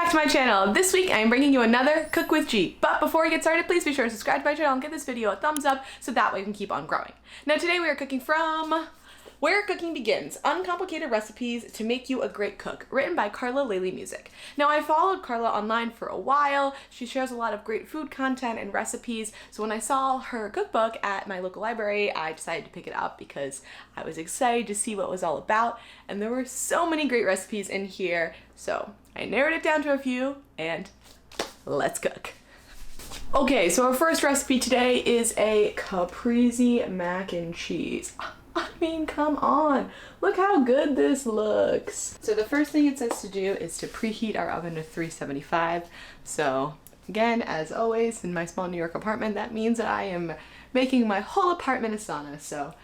back to my channel. This week I'm bringing you another Cook with G. But before we get started, please be sure to subscribe to my channel and give this video a thumbs up so that way we can keep on growing. Now today we are cooking from Where Cooking Begins, Uncomplicated Recipes to Make You a Great Cook, written by Carla Lalli Music. Now I followed Carla online for a while. She shares a lot of great food content and recipes, so when I saw her cookbook at my local library, I decided to pick it up because I was excited to see what it was all about, and there were so many great recipes in here, so I narrowed it down to a few, and let's cook. Okay, so our first recipe today is a Caprese Mac and Cheese. I mean, come on. Look how good this looks. So the first thing it says to do is to preheat our oven to 375. So again, as always, in my small New York apartment, that means that I am making my whole apartment a sauna. So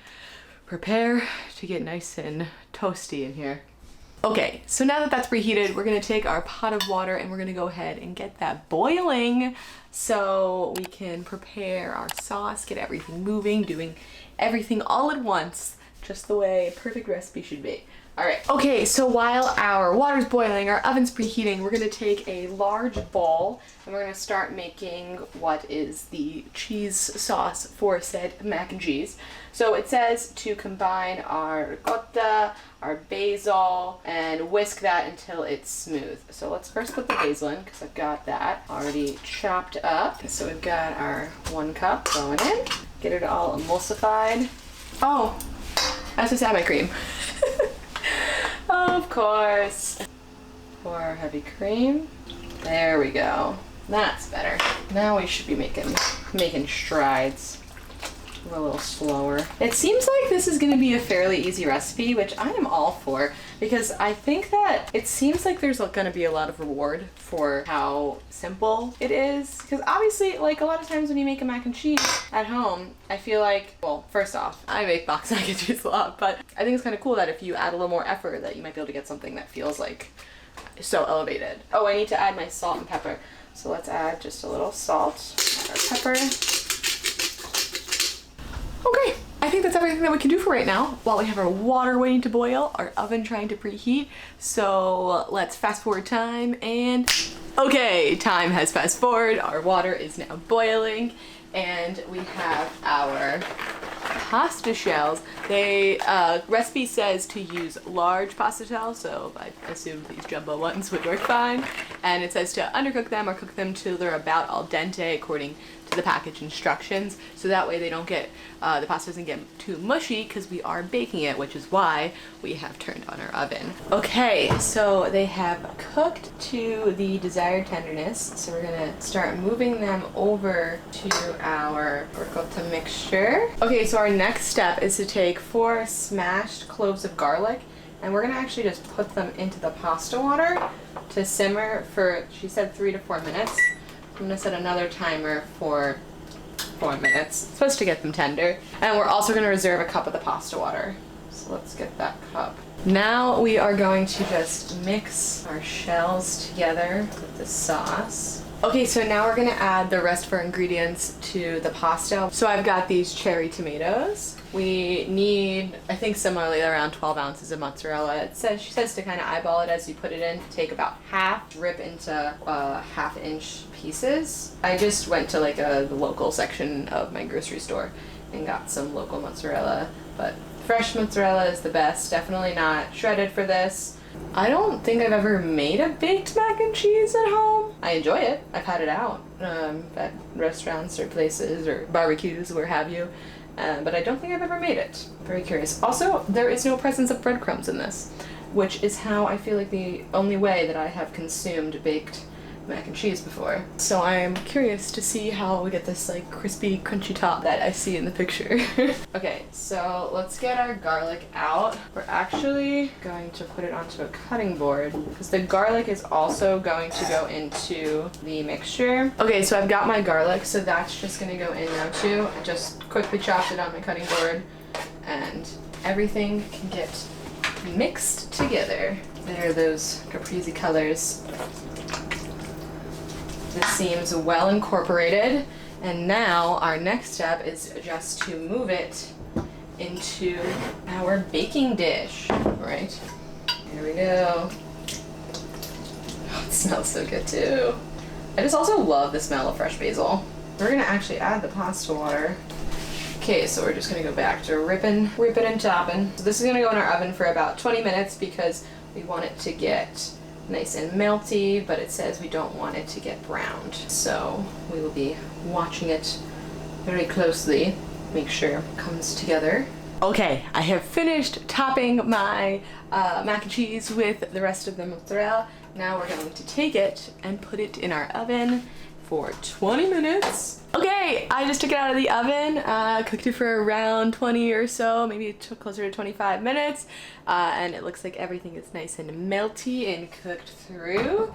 prepare to get nice and toasty in here. Okay, so now that that's preheated, we're gonna take our pot of water and we're gonna go ahead and get that boiling so we can prepare our sauce, get everything moving, doing everything all at once, just the way a perfect recipe should be. All right, okay, so while our water's boiling, our oven's preheating, we're gonna take a large bowl and we're gonna start making what is the cheese sauce for said mac and cheese. So it says to combine our ricotta, our basil, and whisk that until it's smooth. So let's first put the basil in, because I've got that already chopped up. So we've got our 1 cup going in. Get it all emulsified. Oh, I was supposed to add my cream. Of course. Pour our heavy cream. There we go. That's better. Now we should be making strides. We're a little slower. It seems like this is gonna be a fairly easy recipe, which I am all for, because I think that it seems like there's gonna be a lot of reward for how simple it is. Because obviously, like a lot of times when you make a mac and cheese at home, I feel like, well, first off, I make box mac and cheese a lot, but I think it's kind of cool that if you add a little more effort that you might be able to get something that feels like so elevated. Oh, I need to add my salt and pepper. So let's add just a little salt, our pepper. Okay, I think that's everything that we can do for right now while we have our water waiting to boil, our oven trying to preheat. So let's fast forward time and okay, time has fast forward. Our water is now boiling and we have our pasta shells. Recipe says to use large pasta shells, so I assume these jumbo ones would work fine. And it says to undercook them or cook them till they're about al dente according to the package instructions, so that way they don't get, the pasta doesn't get too mushy because we are baking it, which is why we have turned on our oven. Okay, so they have cooked to the desired tenderness, so we're gonna start moving them over to our ricotta mixture. Okay, so our next step is to take 4 smashed cloves of garlic and we're gonna actually just put them into the pasta water to simmer for, she said 3 to 4 minutes. I'm gonna set another timer for 4 minutes. It's supposed to get them tender. And we're also gonna reserve a cup of the pasta water. So let's get that cup. Now we are going to just mix our shells together with the sauce. Okay, so now we're gonna add the rest of our ingredients to the pasta. So I've got these cherry tomatoes. We need, I think similarly, around 12 ounces of mozzarella. She says to kind of eyeball it as you put it in. Take about half, rip into 1/2-inch pieces. I just went to like the local section of my grocery store and got some local mozzarella, but fresh mozzarella is the best. Definitely not shredded for this. I don't think I've ever made a baked mac and cheese at home. I enjoy it. I've had it out at restaurants or places or barbecues, where have you. But I don't think I've ever made it. Very curious. Also, there is no presence of breadcrumbs in this, which is how I feel like the only way that I have consumed baked mac and cheese before. So I am curious to see how we get this like crispy, crunchy top that I see in the picture. Okay, so let's get our garlic out. We're actually going to put it onto a cutting board because the garlic is also going to go into the mixture. Okay, so I've got my garlic, so that's just gonna go in now too. I just quickly chopped it on my cutting board and everything can get mixed together. There are those Caprese colors. This seems well incorporated, and now our next step is just to move it into our baking dish. Right, here we go. smells so good too. I just also love the smell of fresh basil. We're gonna actually add the pasta water. Okay, so we're just gonna go back to ripping and chopping. So this is gonna go in our oven for about 20 minutes because we want it to get nice and melty, but it says we don't want it to get browned. So we will be watching it very closely, make sure it comes together. Okay, I have finished topping my mac and cheese with the rest of the mozzarella. Now we're going to take it and put it in our oven for 20 minutes. Okay, I just took it out of the oven, cooked it for around 20 or so, maybe it took closer to 25 minutes, and it looks like everything is nice and melty and cooked through.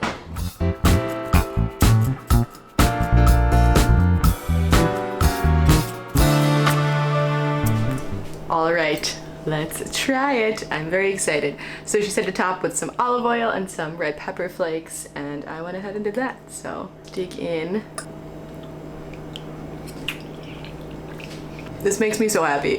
All right, let's try it. I'm very excited. So she said to top with some olive oil and some red pepper flakes, and I went ahead and did that. So dig in. This makes me so happy.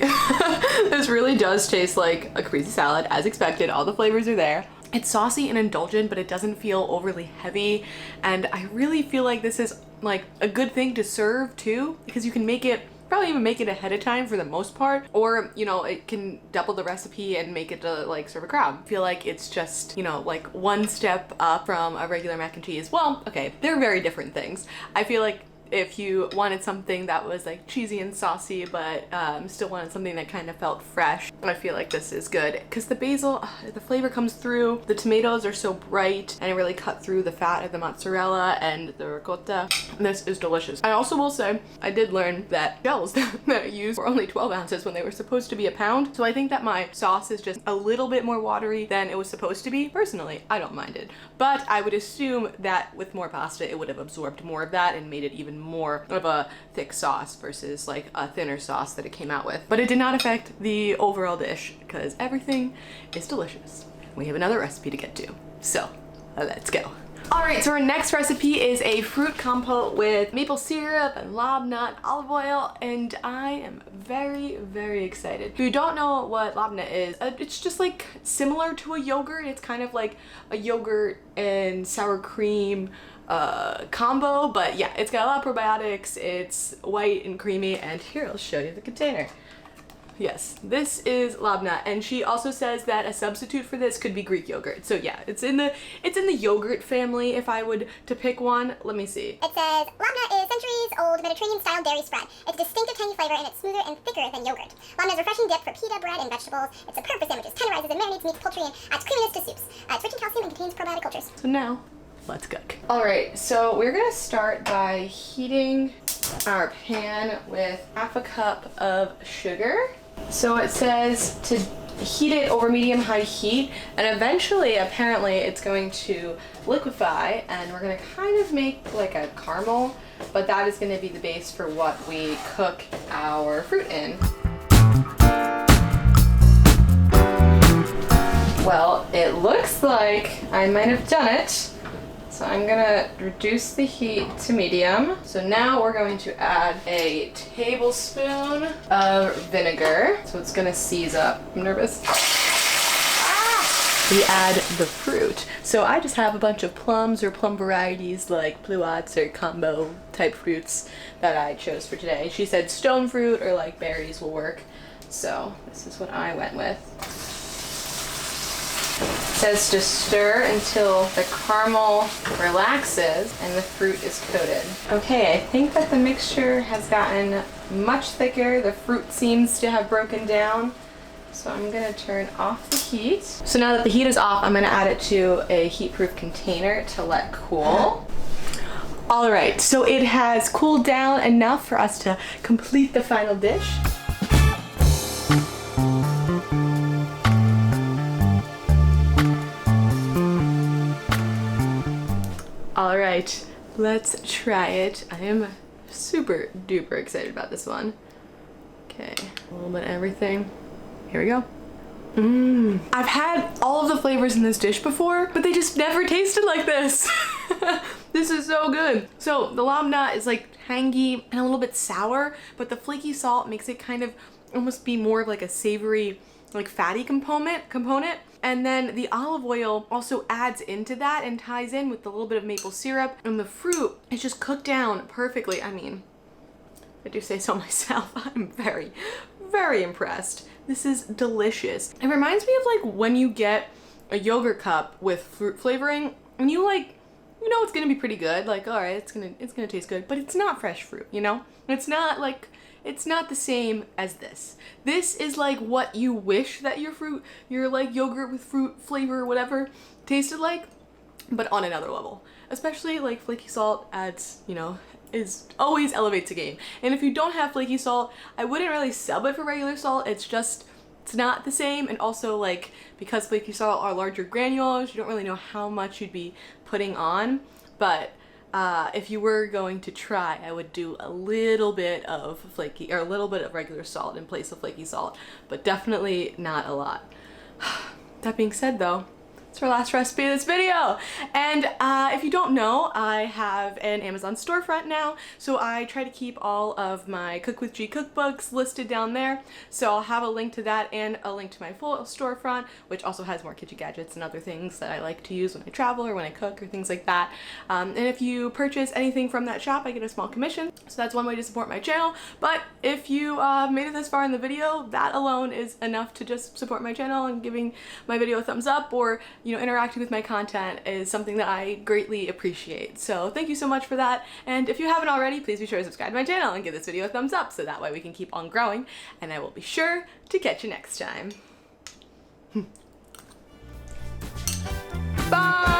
This really does taste like a caprese salad, as expected. All the flavors are there. It's saucy and indulgent, but it doesn't feel overly heavy. And I really feel like this is like a good thing to serve too, because you can make it, probably even make it ahead of time for the most part, or you know, it can double the recipe and make it to like serve a crowd. I feel like it's just, you know, like one step up from a regular mac and cheese. Well, okay, they're very different things. I feel like if you wanted something that was like cheesy and saucy, but still wanted something that kind of felt fresh, I feel like this is good because the basil, the flavor comes through. The tomatoes are so bright and it really cut through the fat of the mozzarella and the ricotta. This is delicious. I also will say I did learn that shells that I used were only 12 ounces when they were supposed to be a pound. So I think that my sauce is just a little bit more watery than it was supposed to be. Personally, I don't mind it, but I would assume that with more pasta, it would have absorbed more of that and made it even more of a thick sauce versus like a thinner sauce that it came out with. But it did not affect the overall dish because everything is delicious. We have another recipe to get to, so let's go. All right, so our next recipe is a fruit compote with maple syrup and lob nut, olive oil, and I am very, very excited. If you don't know what lob nut is, it's just like similar to a yogurt. It's kind of like a yogurt and sour cream combo, but yeah, it's got a lot of probiotics. It's white and creamy, and here, I'll show you the container. Yes, this is lob nut, and she also says that a substitute for this could be Greek yogurt. So yeah, it's in the yogurt family. If I would to pick one, let me see. It says lob nut is centuries-old Mediterranean-style dairy spread. It's a distinctive tangy flavor, and it's smoother and thicker than yogurt. Lob nut is a refreshing dip for pita bread and vegetables. It's a perfect for sandwiches, tenderizes and marinates meats, poultry, and adds creaminess to soups. It's rich in calcium and contains probiotic cultures. So now, let's cook. All right, so we're gonna start by heating our pan with half a cup of sugar. So it says to heat it over medium-high heat, and eventually, apparently, it's going to liquefy, and we're gonna kind of make like a caramel, but that is gonna be the base for what we cook our fruit in. Well, it looks like I might have done it. So I'm gonna reduce the heat to medium. So now we're going to add a tablespoon of vinegar. So it's gonna seize up. I'm nervous. We add the fruit. So I just have a bunch of plums or plum varieties like pluots or combo type fruits that I chose for today. She said stone fruit or like berries will work. So this is what I went with. It says to stir until the caramel relaxes and the fruit is coated. Okay, I think that the mixture has gotten much thicker. The fruit seems to have broken down. So I'm gonna turn off the heat. So now that the heat is off, I'm gonna add it to a heat-proof container to let cool. All right, so it has cooled down enough for us to complete the final dish. All right, let's try it. I am super duper excited about this one. Okay, a little bit of everything. Here we go. I've had all of the flavors in this dish before, but they just never tasted like this. This is so good. So the lob nut is like tangy and a little bit sour, but the flaky salt makes it kind of almost be more of like a savory, like fatty component. And then the olive oil also adds into that and ties in with a little bit of maple syrup, and the fruit is just cooked down perfectly. I mean, I do say so myself. I'm very, very impressed. This is delicious. It reminds me of like when you get a yogurt cup with fruit flavoring and you like, you know it's gonna be pretty good. Like, all right, it's gonna taste good, but it's not fresh fruit, you know? It's not like, it's not the same as this. This is like what you wish that your like yogurt with fruit flavor or whatever tasted like, but on another level. Especially like flaky salt adds, you know, always elevates a game. And if you don't have flaky salt, I wouldn't really sub it for regular salt. It's not the same. And also like, because flaky salt are larger granules, you don't really know how much you'd be putting on. But if you were going to try, I would do a little bit of flaky, or a little bit of regular salt in place of flaky salt, but definitely not a lot. That being said though, it's our last recipe of this video. And if you don't know, I have an Amazon storefront now, so I try to keep all of my Cook with G cookbooks listed down there. So I'll have a link to that and a link to my full storefront, which also has more kitchen gadgets and other things that I like to use when I travel or when I cook or things like that. And if you purchase anything from that shop, I get a small commission. So that's one way to support my channel. But if you made it this far in the video, that alone is enough to just support my channel, and giving my video a thumbs up or, you know, interacting with my content is something that I greatly appreciate. So thank you so much for that. And if you haven't already, please be sure to subscribe to my channel and give this video a thumbs up so that way we can keep on growing. And I will be sure to catch you next time. Bye!